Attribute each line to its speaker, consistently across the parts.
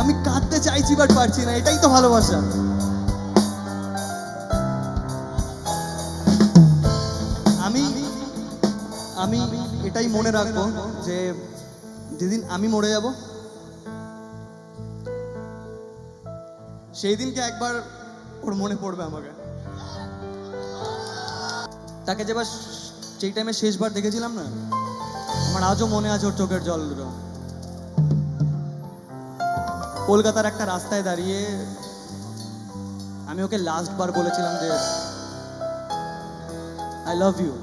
Speaker 1: আমি কাঁদতে চাইছি বাট পারছি না, এটাই তো ভালোবাসা। আমি আমি এটাই মনে রাখবো যে যেদিন আমি মরে যাব সেই দিনকে একবার ওর মনে পড়বে আমাকে। তাকে যেবার যেই টাইমে শেষবার দেখেছিলাম না, আমার আজও মনে আছে ওর চোখের জলগুলো। কলকাতার একটা রাস্তায় দাঁড়িয়ে আমি ওকে লাস্ট বার বলেছিলাম যে I love you,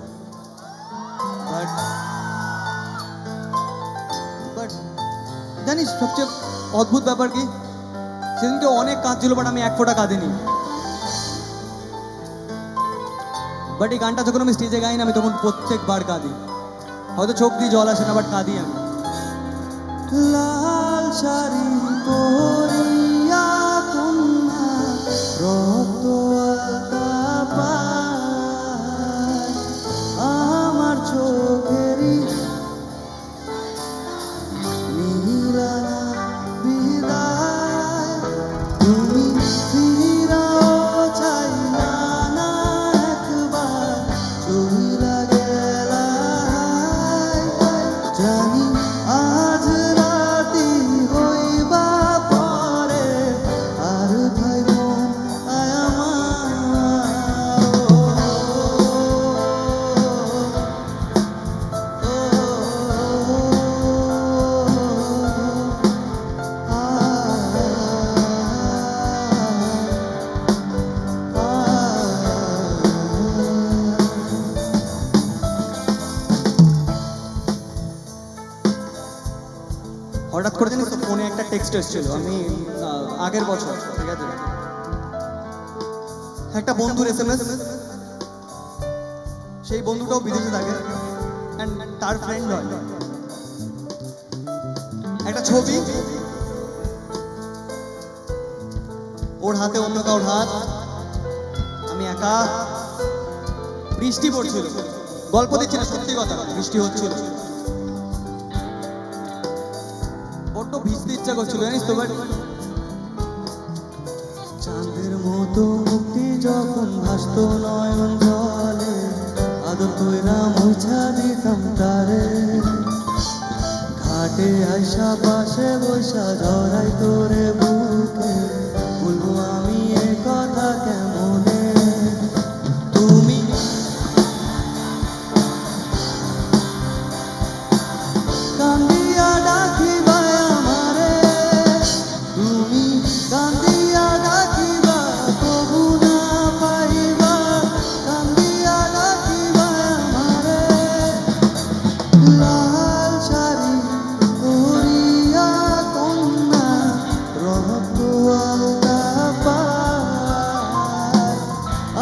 Speaker 1: but but জানিস সবচেয়ে অদ্ভুত ব্যাপার কি, সেদিনকে অনেক কাঁদছিল বাট আমি এক ফোঁটা কাঁদিনি। বাট এই গানটা যখন আমি স্টেজে গাই না, আমি তখন প্রত্যেকবার কাঁদি। হয়তো চোখ দিয়ে জল আসে না বাট কাঁদি আমি। লাল শাড়ি পরিয়া কন্যা রক্ত আলতা পায়, আমার চোখেরই নীলানা বিদায়, তুমি ফিরাও চাই না না একবার, চইলা গেলা জানি আজ রাতি হইবা পরে, আর ভাই বোন আয় হঠাৎ করে জানিস তো ফোনে একটা টেক্সট এসেছিল, আমি আগের বছর, ঠিক আছে, একটা বন্ধুর SMS। সেই বন্ধুটাও বিদেশে থাকে and তার ফ্রেন্ড হয়। একটা ছবি, ওর হাতে অন্য কারোর হাত, আমি একা, বৃষ্টি পড়ছিল, গল্প দিচ্ছিল, সত্যি কথা বৃষ্টি হচ্ছিল, বড্ড ভিজতে ইচ্ছা করছিল জানিস তো। বাট চাঁদের মতো মুক্তি যখন ভাসত নয়ন জলে, আদর কইরা মুছা দিতাম তারে, ঘাটে আইসা পাশে বৈশা ঝরাই তোরে বুকে, বলবো আমি এ কথা কেমনে, তুমি কান্দিয়া ডাকিবা আমারে, তুমি কান্দিয়া ডাকিবা তবু না পাইবা, কান্দিয়া ডাকিবা আমারে, লাল শাড়ি পরিয়া কন্যা রক্ত আলতা পায়,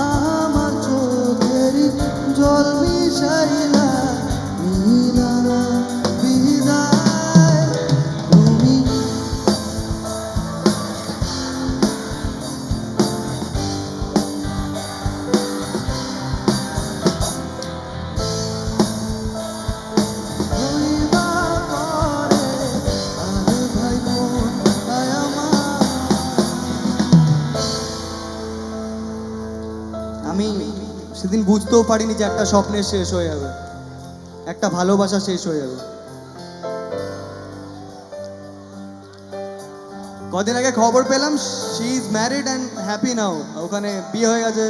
Speaker 1: আমার চোখেরই জল মিশাইলা নীলানা বিদায়, তুমি হইবা পরে, আর ভাই বোন আয় আমার। আমি সেদিন বুঝতেও পারিনি যে একটা স্বপ্নের শেষ হয়ে যাবে, একটা ভালোবাসা শেষ হয়ে যাবে। কদিন আগে খবর পেলাম she is married and happy নাও, ওখানে বিয়ে হয়ে গেছে।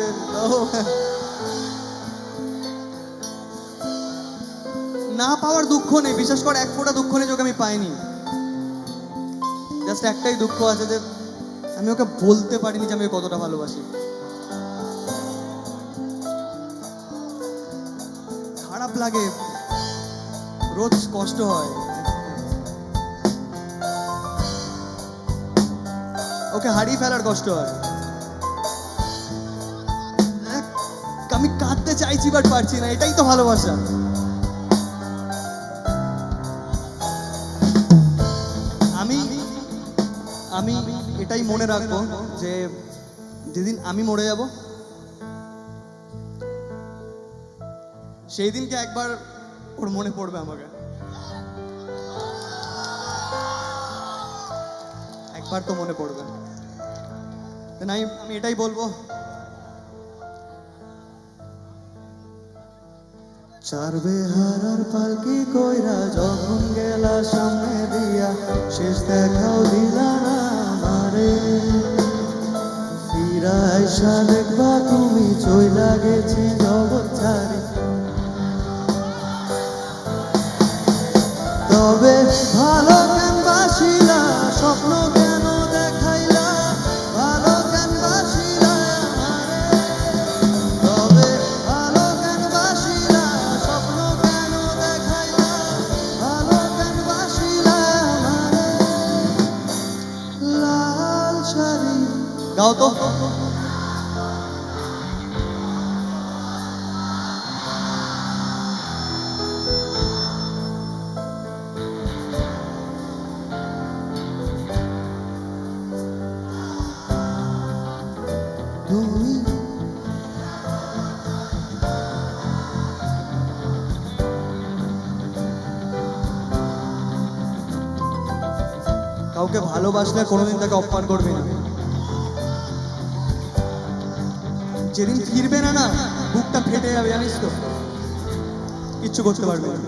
Speaker 1: না পাওয়ার দুঃখ নেই, বিশেষ করে এক ফোঁটা দুঃখ নেই যে ওকে আমি পাইনি। জাস্ট একটাই দুঃখ আছে যে আমি ওকে বলতে পারিনি যে আমি ওকে কতটা ভালোবাসি। খারাপ লাগে, রোজ কষ্ট হয়, ওকে হারিয়ে ফেলার কষ্ট হয়। আমি কাঁদতে চাইছি বাট পারছি না, এটাই তো ভালোবাসা। আমি আমি এটাই মনে রাখবো যে যেদিন আমি মরে যাব সেই দিনকে একবার ওর মনে পড়বে আমাকে। একদম। একবার তো মনে পড়বে। তাই আমি এটাই বলবো, চার বেহারার পালকি কইরা যখন গেলা সামনে দিয়া, শেষ দেখাও দিলা না আমারে। ফিরাইসা দেখবা তুমি চইলা গেছি জগৎ ছাড়ি। তবে ভালো কেন বাসিলা, স্বপ্ন কেন দেখাইলা, ভালো কেন বাসিলা আমারে। তবে ভালো কেন বাসিলা, স্বপ্ন কেন দেখাইলা, ভালো কেন বাসিলা আমারে। লাল শাড়ি গাও তো। তুমি কাউকে ভালোবাসলে কোনোদিন তাকে অপমান করবে না। যেদিন ফিরবে না, না বুকটা ফেটে যাবে, জানিস তো, কিচ্ছু করতে পারবে না।